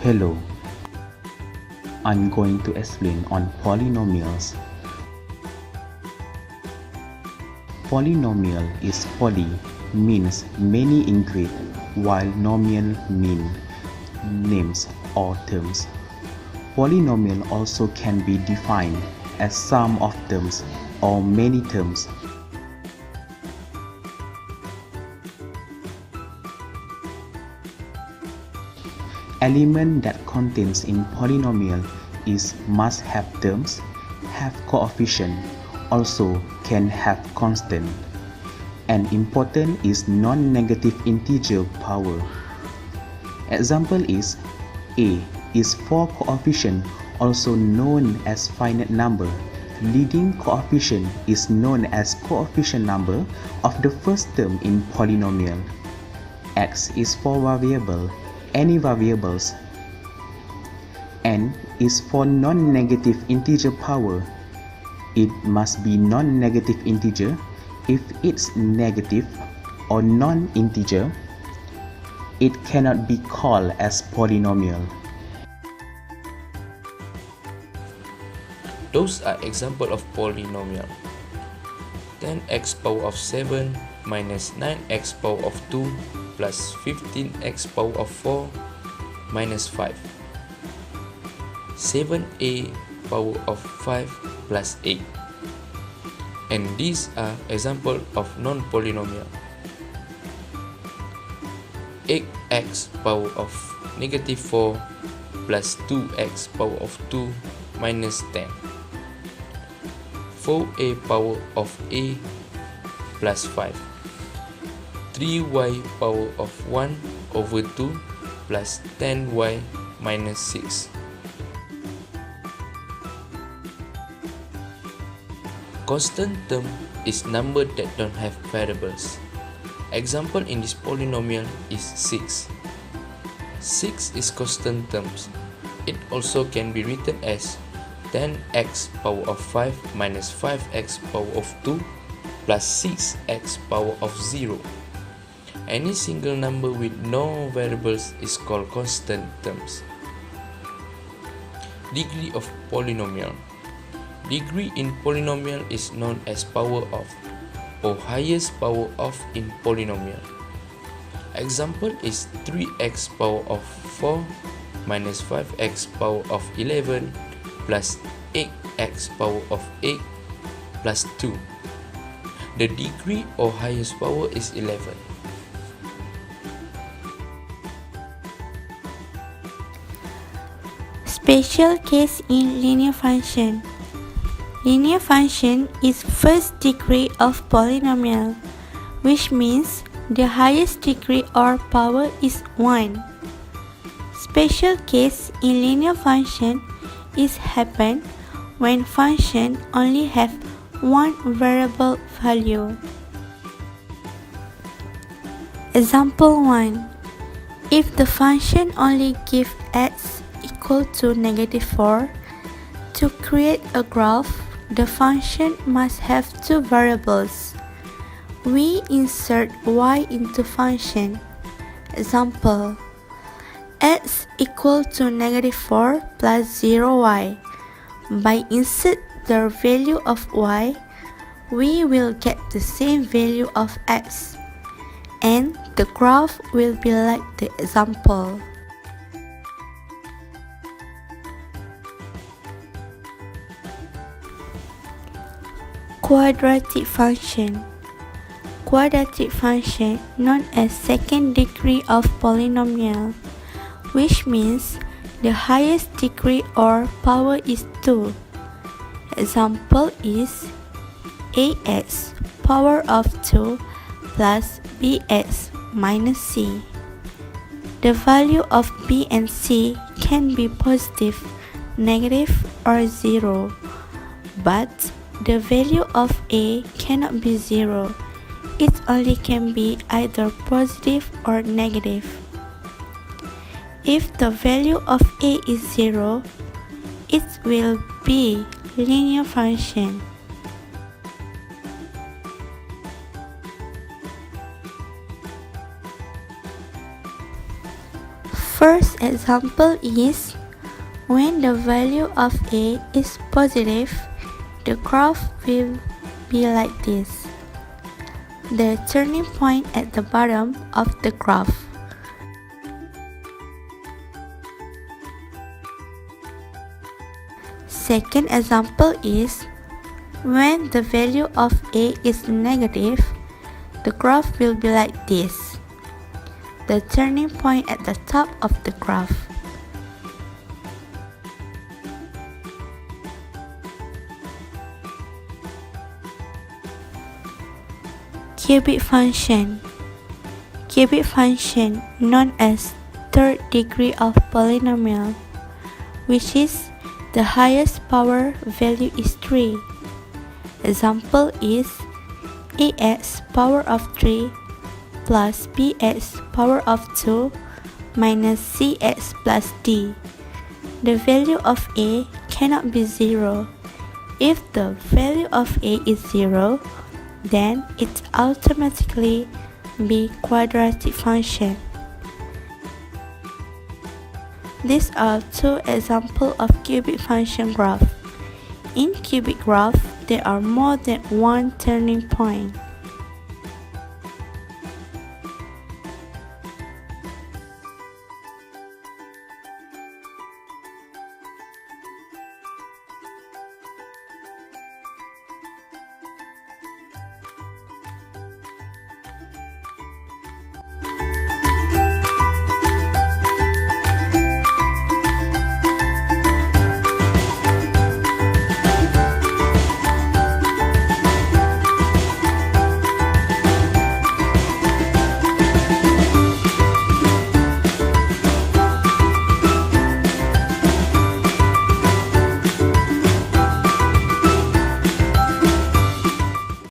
Hello, I'm going to explain on polynomials. Polynomial is poly means many in Greek, while nomial mean names or terms. Polynomial also can be defined as sum of terms or many terms. Element that contains in polynomial is must have terms, have coefficient, also can have constant, and important is non-negative integer power. Example is A is 4 coefficient, also known as finite number. Leading coefficient is known as coefficient number of the first term in polynomial. X is for variable, any variables. N is for non-negative integer power. It must be non-negative integer. If it's negative or non-integer, it cannot be called as polynomial. Those are examples of polynomial. 10x power of 7 minus 9x power of 2 plus 15x power of 4 minus 5. 7a power of 5 plus 8. And these are examples of non-polynomial. 8x power of negative 4 plus 2x power of 2 minus 10. 4a power of a plus 5. 3y power of 1 over 2 plus 10y minus 6. Constant term is number that don't have variables. Example in this polynomial is 6. 6 is constant terms. It also can be written as 10x power of 5 minus 5x power of 2 plus 6x power of 0. Any single number with no variables is called constant terms. Degree of polynomial. Degree in polynomial is known as power of or highest power of in polynomial. Example is 3x power of 4 minus 5x power of 11 plus 8x power of 8 plus 2. The degree or highest power is 11. Special case in linear function. Linear function is first degree of polynomial, which means the highest degree or power is 1. Special case in linear function is happen when function only have one variable value. Example 1. If the function only give x equal to negative 4, to create a graph, the function must have two variables. We insert y into function. Example, x equal to negative 4 plus 0y. By insert the value of y, we will get the same value of x, and the graph will be like the example. Quadratic function. Quadratic function known as second degree of polynomial, which means the highest degree or power is 2. Example is ax power of 2 plus bx minus c. The value of b and c can be positive, negative, or 0, but the value of a cannot be 0. It only can be either positive or negative. If the value of a is 0, it will be linear function. first example is when the value of A is positive, the graph will be like this. The turning point at the bottom of the graph. Second example is when the value of A is negative, the graph will be like this. The turning point at the top of the graph. Cubic function. Cubic function known as third degree of polynomial, which is the highest power value is 3. Example is ax power of 3 plus bx power of 2 minus cx plus d. The value of A cannot be 0. If the value of A is 0, then it automatically be quadratic function. These are two examples of cubic function graph. In cubic graph, there are more than one turning point.